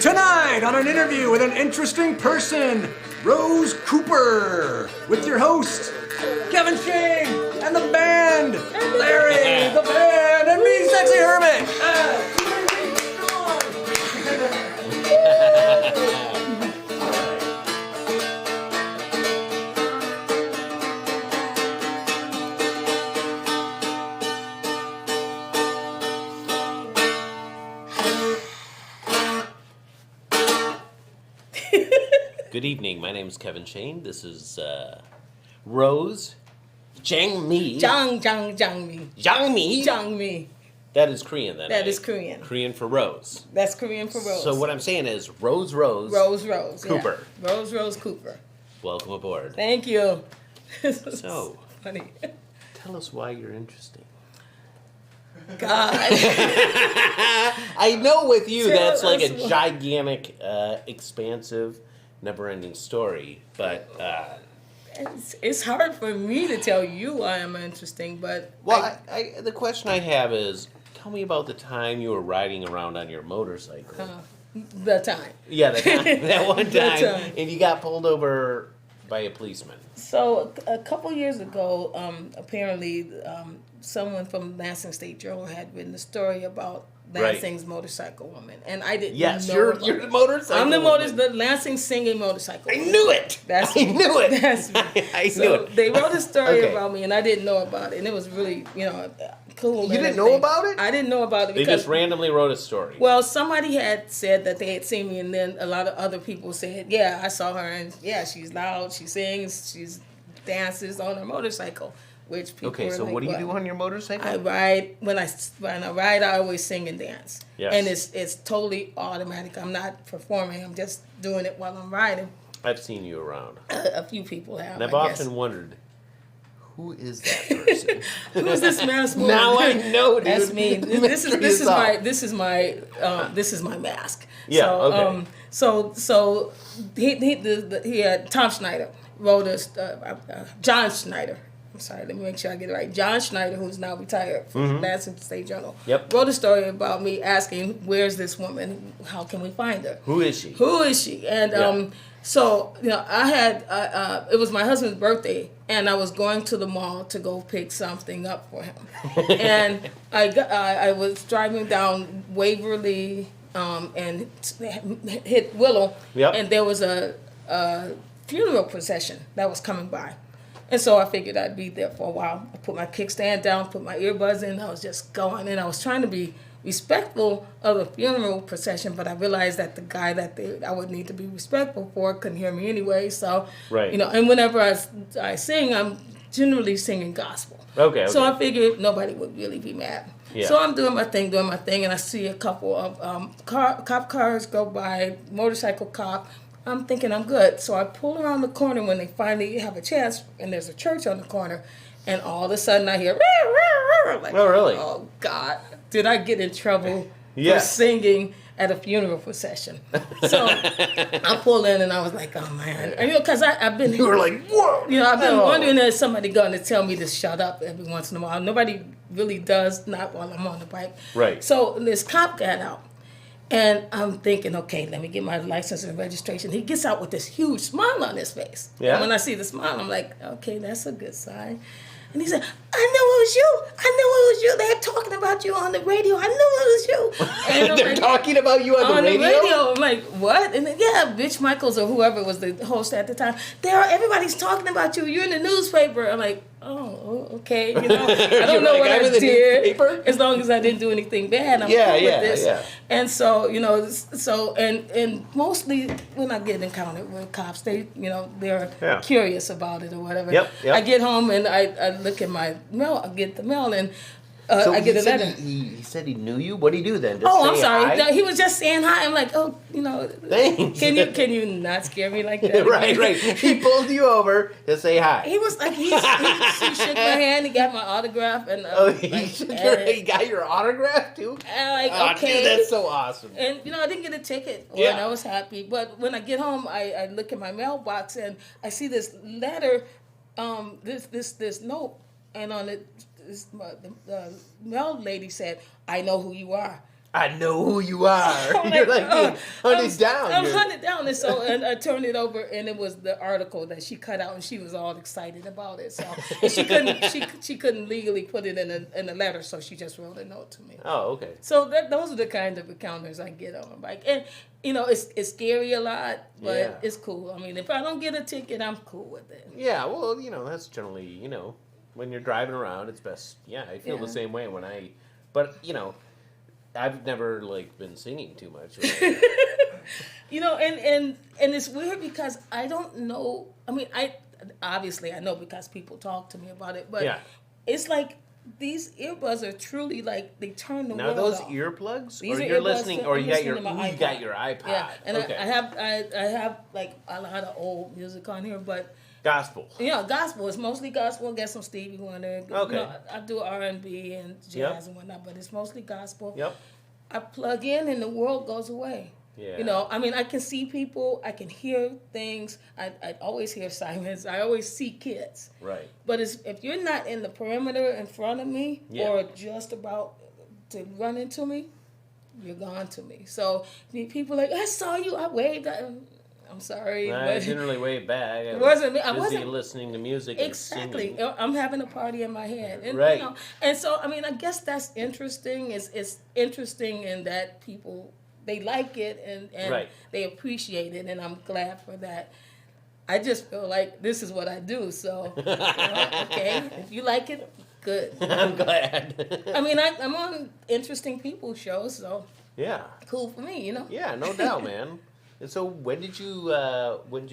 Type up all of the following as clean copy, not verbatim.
Tonight, on an interview with an interesting person, Rose Cooper, with your host, Kevin Schoen, and the band, Larry, the band, and me, Sexy Hermit. Good evening. My name is Kevin Schoen. This is Rose Jangmi. Jangmi. That is Korean, then. That is Korean. Korean for Rose. That's Korean for Rose. So what I'm saying is Rose Cooper. Yeah. Rose Cooper. Welcome aboard. Thank you. So, funny. Tell us why you're interesting. God. I know with you that's like a us gigantic, expansive, never-ending story, but it's hard for me to tell you why I'm interesting, but the question I have is, tell me about the time you were riding around on your motorcycle. The time. Yeah, that one time. And you got pulled over by a policeman. So a couple years ago, apparently someone from Lansing State Journal had written a story about Lansing's motorcycle woman, and I didn't know. You're the motorcycle. I'm the Lansing singing motorcycle. I knew it. That's I knew it. That's me. I knew so it. They wrote a story about me, and I didn't know about it, and it was really, cool. You didn't know about it? I didn't know about it They because just randomly wrote a story. Well, somebody had said that they had seen me, and then a lot of other people said, "Yeah, I saw her, and yeah, she's loud, she sings, she dances on her motorcycle." Which people okay, so like, what do you do on your motorcycle? I ride when I ride. I always sing and dance, yes. And it's totally automatic. I'm not performing. I'm just doing it while I'm riding. I've seen you around. A few people have. And I've often wondered, who is that person? Who's this masked woman? Now I know, dude. That's me. This is my mask. Yeah. So, okay. He had Tom Schneider wrote John Schneider. I'm sorry, let me make sure I get it right. John Schneider, who's now retired from Lansing State Journal, wrote a story about me asking, "Where's this woman? How can we find her? Who is she? And so I had it was my husband's birthday, and I was going to the mall to go pick something up for him, and I was driving down Waverly and hit Willow, and there was a funeral procession that was coming by. And so I figured I'd be there for a while. I put my kickstand down, put my earbuds in. I was just going, and I was trying to be respectful of the funeral procession, but I realized that the guy that I would need to be respectful for couldn't hear me anyway. So, and whenever I sing, I'm generally singing gospel. Okay. So I figured nobody would really be mad. Yeah. So I'm doing my thing, and I see a couple of cop cars go by, motorcycle cop. I'm thinking I'm good. So I pull around the corner when they finally have a chance, and there's a church on the corner, and all of a sudden I hear, like, oh, really? Oh, God. Did I get in trouble for singing at a funeral procession? So I pulled in, and I was like, oh, man. And, because I've been... You were like, whoa! I've been wondering if somebody going to tell me to shut up every once in a while. Nobody really does, not while I'm on the bike. Right. So this cop got out. And I'm thinking, okay, let me get my license and registration. He gets out with this huge smile on his face. Yeah. And when I see the smile, I'm like, okay, that's a good sign. And he said, I knew it was you. They're talking about you on the radio. I knew it was you. And they're talking about you on the radio? I'm like, what? And then, Bitch Michaels or whoever was the host at the time, everybody's talking about you. You're in the newspaper. I'm like, oh, okay. I don't know what I did. As long as I didn't do anything bad, I'm cool with this. Yeah. And so, and mostly when I get encountered with cops, they're curious about it or whatever. Yep. I get home and I look at my mail, I get the mail, and I get a letter. He said he knew you? What did he do then? I'm sorry. Hi? He was just saying hi. I'm like, thanks. Can you not scare me like that? Right. He pulled you over to say hi. He was like, he shook my hand. He got my autograph, and he got your autograph too. And okay, dude, that's so awesome. And I didn't get a ticket, and I was happy. But when I get home, I look at my mailbox and I see this letter, this note, and on it. The mail lady said, I know who you are. I know who you are. I'm You're like being hunted down. I'm hunted down, and so and I turned it over, and it was the article that she cut out, and she was all excited about it. So and she couldn't legally put it in a letter, so she just wrote a note to me. Oh, okay. So those are the kind of encounters I get on a bike, and it's scary a lot, but it's cool. I mean, if I don't get a ticket, I'm cool with it. Yeah, well, that's generally, when you're driving around, it's best. Yeah, I feel the same way but I've never been singing too much. And it's weird because I don't know. I mean, I know because people talk to me about it, but it's like these earbuds are truly they turn the world those off. earplugs, These or are you're earbuds listening, or I'm you got listening to your iPod. Yeah, and okay. I have a lot of old music on here, but. Gospel. Yeah, gospel. It's mostly gospel. I get some Stevie Wonder. Okay. I do R&B and jazz and whatnot, but it's mostly gospel. Yep. I plug in and the world goes away. Yeah. I mean, I can see people. I can hear things. I always hear sirens. I always see kids. Right. But if you're not in the perimeter in front of me or just about to run into me, you're gone to me. So people are like, I saw you. I waved. I'm sorry. I didn't really wave back. I wasn't listening to music. Exactly. And I'm having a party in my head. And, right. And so, I mean, I guess that's interesting. It's interesting in that people, they like it and they appreciate it. And I'm glad for that. I just feel like this is what I do. So, okay, if you like it, good. I'm glad. I mean, I'm on interesting people shows, so yeah, cool for me, Yeah, no doubt, man. And so, when did you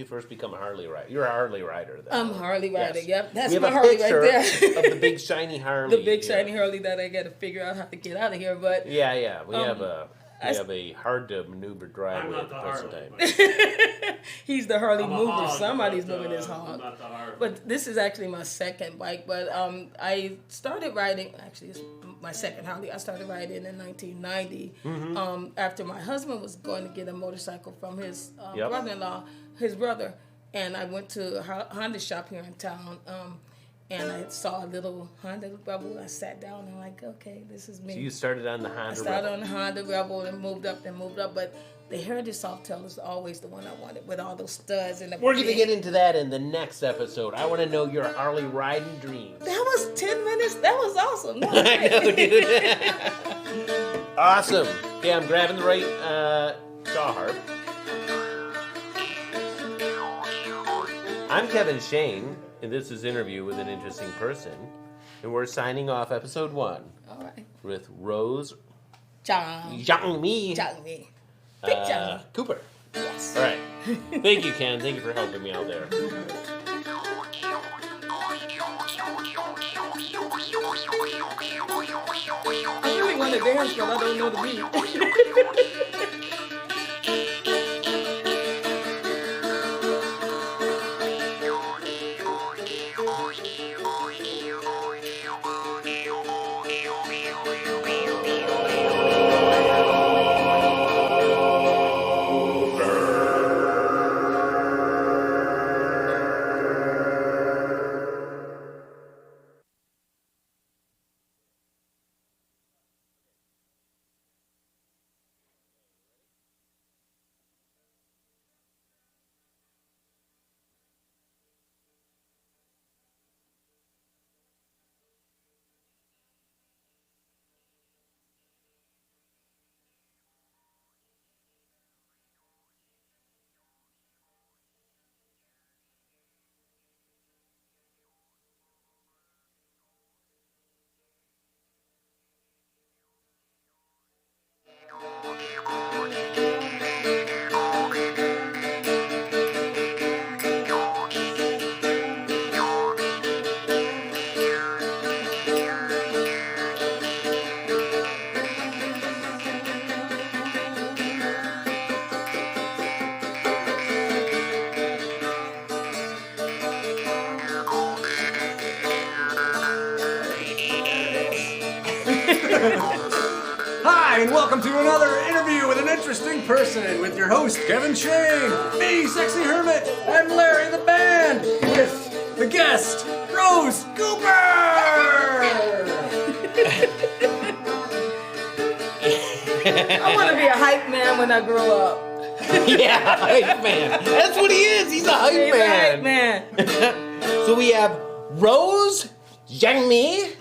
first become a Harley rider? You're a Harley rider, then. I'm a Harley rider. Yes. Yep, that's we have my a Harley picture right there. of the big shiny Harley. The big shiny Harley that I got to figure out how to get out of here, but we have a hard to maneuver driveway at the present time. He's the Harley mover. Hog, Somebody's but, moving his hog. not the Harley. But this is actually my second bike. But I started riding. Actually, it's my second Harley. I started riding in 1990. After my husband was going to get a motorcycle from his brother-in-law, his brother, and I went to a Honda shop here in town. And I saw a little Honda Rebel. I sat down and I'm like, okay, this is me. So you started on the Honda Rebel. I started on the Honda Rebel and moved up. But the Heritage Softail is always the one I wanted with all those studs and the We're going to get into that in the next episode. I want to know your Harley riding dreams. That was 10 minutes. That was awesome. No, I know, dude. Awesome. Okay, I'm grabbing the right jaw harp. I'm Kevin Schoen, and this is Interview with an Interesting Person. And we're signing off episode 1 all right. with Rose Jangmi Cooper. Yes. All right. Thank you, Ken. Thank you for helping me out there. I really want to dance, but I don't know the beat. Hi, and welcome to another interview with an interesting person with your host, Kevin Schoen, me, Sexy Hermit, and Larry the Band, with the guest, Rose Cooper! I want to be a hype man when I grow up. Yeah, hype man. That's what he is. He's a hype He's man. a hype man. So we have Rose Jangmi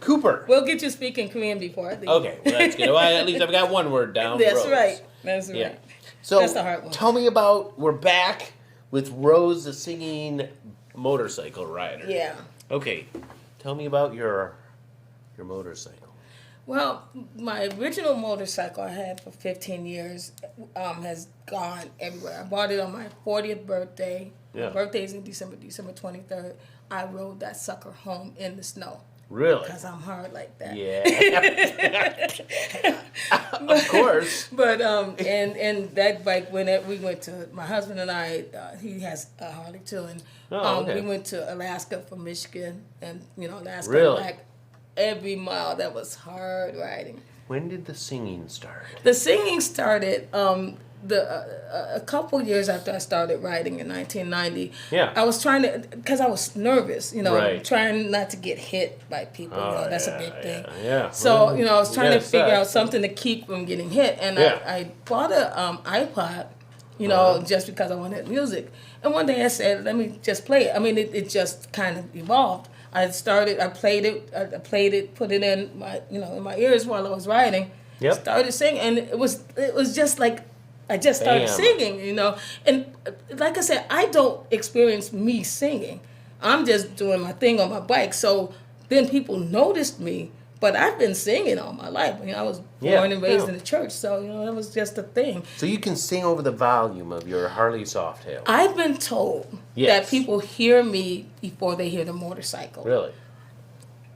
Cooper. We'll get you speaking Korean before I leave. Okay, well, that's good. Well, at least I've got one word down. That's Rose. right. That's right. Yeah. So That's the hard one. tell me about, we're back with Rose, the singing motorcycle rider. Yeah. Okay, tell me about your motorcycle. Well, my original motorcycle I had for 15 years has gone everywhere. I bought it on my 40th birthday. Yeah. My birthday's in December 23rd. I rode that sucker home in the snow. Really? Because I'm hard like that. Yeah. Of course. But and that bike, when we went to, my husband and I, he has a Harley too, and okay. we went to Alaska from Michigan, and Alaska Really? back every mile. That was hard riding. When did the singing start? The singing started a couple years after I started writing in 1990. Yeah. I was trying to, because I was nervous, Right. trying not to get hit by people. That's a big thing. Yeah. So, Well, I was trying to figure that. out something to keep from getting hit. And Yeah. I bought a iPod, just because I wanted music. And one day I said, let me just play it. I mean, it just kind of evolved. I played it, put it in my ears while I was writing. Yep. Started singing, and it was just like I just started Bam. singing, And like I said, I don't experience me singing. I'm just doing my thing on my bike. So then people noticed me, but I've been singing all my life. I was born and raised in the church, so that was just a thing. So you can sing over the volume of your Harley Softail. I've been told that people hear me before they hear the motorcycle. Really?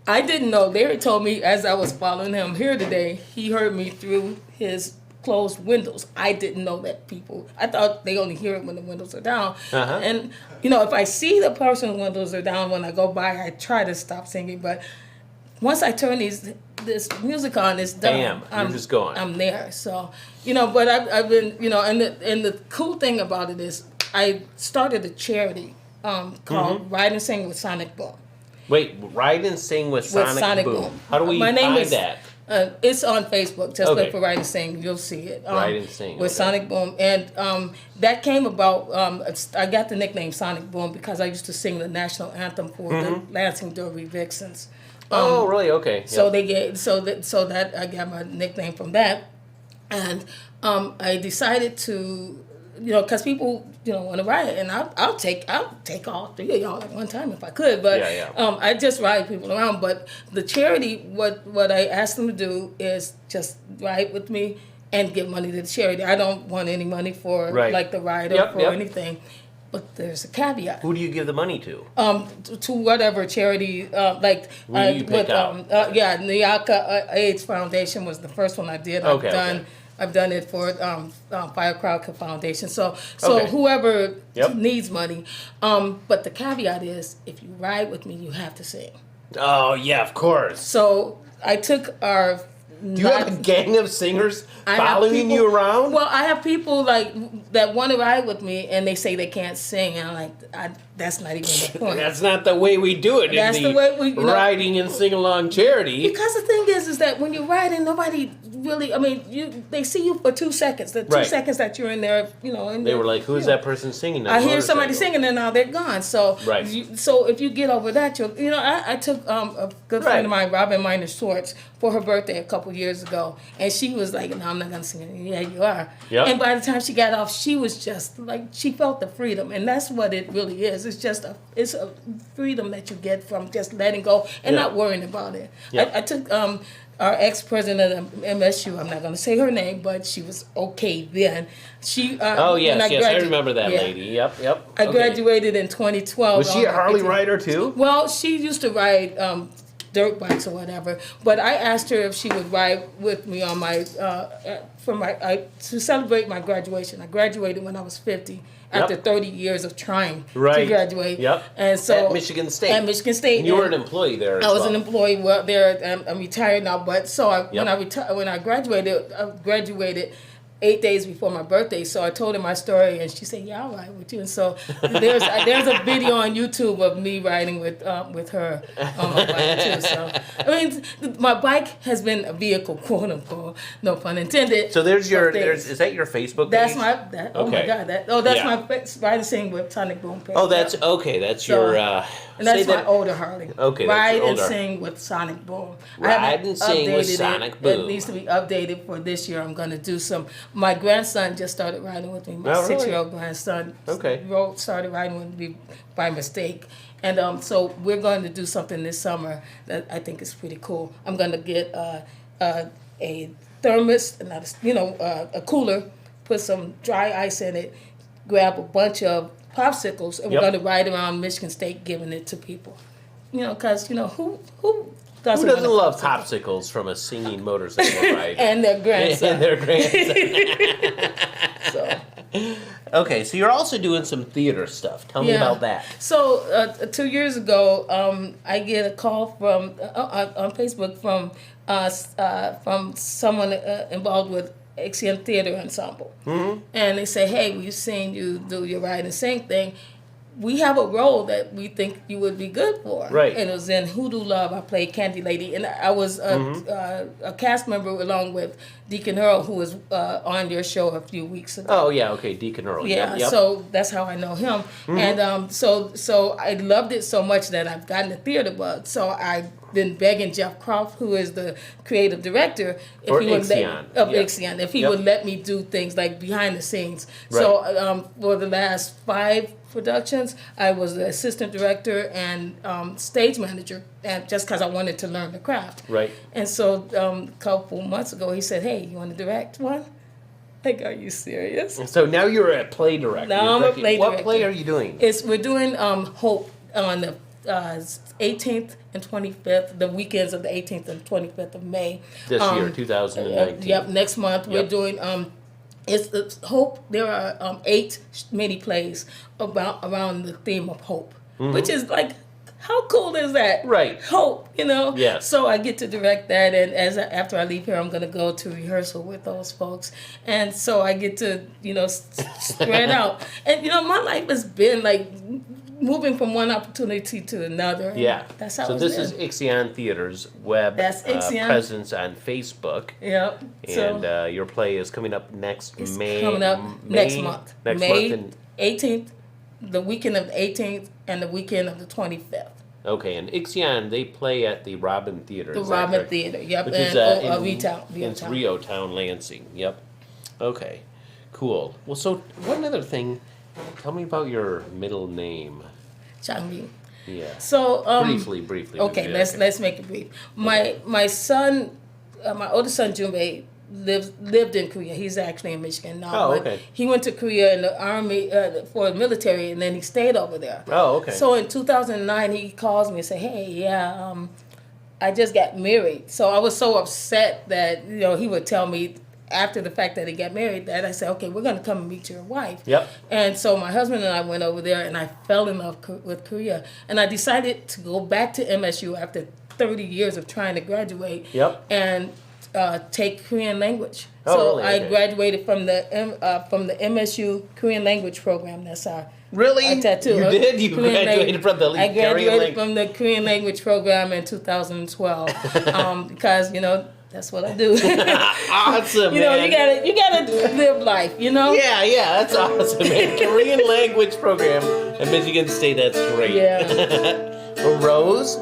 I didn't know. Larry told me as I was following him here today, he heard me through his closed windows. I didn't know that I thought they only hear it when the windows are down. Uh-huh. And, if I see the person's windows are down when I go by, I try to stop singing. But once I turn this music on, it's done. Bam, you're just going. I'm there. So, but I've been, and the cool thing about it is I started a charity called Ride and Sing with Sonic Boom. Wait, Ride and Sing with Sonic Boom. How do we My name find is, that? It's on Facebook. Just Okay. look for Ride and Sing. You'll see it. Ride and Sing, with okay. Sonic Boom, and that came about. I got the nickname Sonic Boom because I used to sing the national anthem for the Lansing Derby Vixens. Oh, really? Okay. So Yep. they get so that I got my nickname from that, and I decided to. Because people, want to ride, and I'll take all three of y'all at one time if I could. But Yeah. I just ride people around. But the charity, what I asked them to do is just ride with me and give money to the charity. I don't want any money for like the ride or anything. But there's a caveat. Who do you give the money to? To whatever charity, like Who do you pick out? Nyaka AIDS Foundation was the first one I did. I've done it for Fire Crowd Foundation. So Okay. whoever needs money. But the caveat is, if you ride with me, you have to sing. Oh, yeah, of course. So I took our. Do you have a gang of singers following you around? Well, I have people that want to ride with me, and they say they can't sing, and I'm like, that's not even the point. That's not the way we do it That's in the way we, riding and sing-along charity. Because the thing is that when you're riding, nobody really, they see you for 2 seconds. The 2 seconds that you're in there, and They were like, who is that person singing? I hear somebody singing, and now they're gone. So, so if you get over that, I took a good friend of mine, Robin Minor Swartz, for her birthday a couple years ago, and she was like, "No, I'm not gonna sing." Yeah, you are. Yep. And by the time she got off, she was just like, she felt the freedom, and that's what it really is. It's just it's a freedom that you get from just letting go and not worrying about it. Yep. I took our ex-president of MSU, I'm not going to say her name, but she was okay then. She I remember that lady. Yep. I graduated in 2012. Was she a Harley rider too? Well, she used to ride dirt bikes or whatever, but I asked her if she would ride with me on my to celebrate my graduation. I graduated when I was 50. After 30 years of trying to graduate. Yep. And so at Michigan State. And you were an employee there I was an employee there. I'm retired now, but so when I graduated, 8 days before my birthday. So I told her my story, and she said, "Yeah, I'll ride with you." And so there's a video on YouTube of me riding with her on my bike too. So I mean, my bike has been a vehicle, quote unquote, no pun intended. So is that your Facebook page? Oh my God, that's my Ride and Sing with Sonic Boom page. Oh, that's okay. That's your. And that's my older Harley. Okay, Ride and Sing with Sonic Boom. Ride and Sing with Sonic Boom. It needs to be updated for this year. I'm going to do some. My grandson just started riding with me. My 6-year-old grandson started riding with me by mistake. And so we're going to do something this summer that I think is pretty cool. I'm going to get a thermos, a cooler, put some dry ice in it, grab a bunch of popsicles, and we're going to ride around Michigan State giving it to people. Because, who doesn't love popsicles from a singing motorcycle ride? And their grandson. So. Okay, so you're also doing some theater stuff. Tell me about that. So 2 years ago, I get a call from on Facebook from someone involved with XN Theater Ensemble. Mm-hmm. And they say, "Hey, we've seen you do your Ride and Sing thing. We have a role that we think you would be good for." Right. And it was in Hoodoo Love. I played Candy Lady. And I was a cast member along with Deacon Earl, who was on your show a few weeks ago. Oh, yeah, okay, Deacon Earl. Yeah, yep. So that's how I know him. Mm-hmm. And so I loved it so much that I've gotten a theater bug. So I've been begging Jeff Croft, who is the creative director, if he would let me do things like behind the scenes. Right. So for the last 5 productions, I was the assistant director and stage manager, and just because I wanted to learn the craft. Right. And so a couple months ago, he said, "Hey, you want to direct one?" Like, are you serious? So now you're a play director. Now I'm a play director. What play are you doing? We're doing Hope on the 18th and 25th, the weekends of the 18th and 25th of May. This year, 2019. Yep, next month we're doing it's Hope. There are 8 mini plays around the theme of hope, which is like, how cool is that? Right. Hope, Yes. So I get to direct that, and after I leave here, I'm going to go to rehearsal with those folks, and so I get to spread out. And my life has been like moving from one opportunity to another. Yeah. That's how. So this is Ixion Theater's web presence on Facebook. Yep. And your play is coming up next May. Coming up next month. May 18th, the weekend of the 18th, and the weekend of the 25th. Okay, and Ixion, they play at the Robin Theater. The Robin Theater, yep. Which is in Riotown, Lansing. Yep. Okay, cool. Well, so one other thing, tell me about your middle name. Jangmi. Yeah. So briefly. Okay, let's make it brief. My son, my oldest son Junbei, lived in Korea. He's actually in Michigan now. Oh, okay. He went to Korea in the army for the military, and then he stayed over there. Oh, okay. So in 2009, he calls me and said, "Hey, I just got married." So I was so upset that he would tell me after the fact that he got married that I said, "Okay, we're going to come and meet your wife." Yep. And so my husband and I went over there, and I fell in love with Korea, and I decided to go back to MSU after 30 years of trying to graduate. Yep. And take Korean language. Oh, so really? Okay. I graduated from the MSU Korean language program. That's our really tattoo. You did? You Korean graduated from the I graduated from the Korean language program in 2012 because that's what I do. Awesome, man. You gotta live life. Yeah, that's awesome, man. Korean language program at Michigan State. That's great. Yeah. Well, Rose.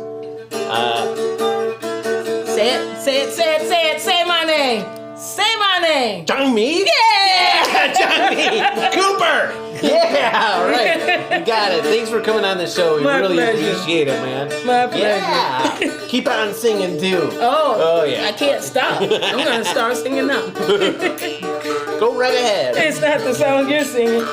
Say my name. Say my name. Jangmi? Yeah! Jangmi Cooper! Yeah, all right. You got it. Thanks for coming on the show. We really appreciate it, man. My pleasure. Yeah. Keep on singing, too. Oh, yeah. I can't stop. I'm going to start singing now. Go right ahead. It's not the song you're singing.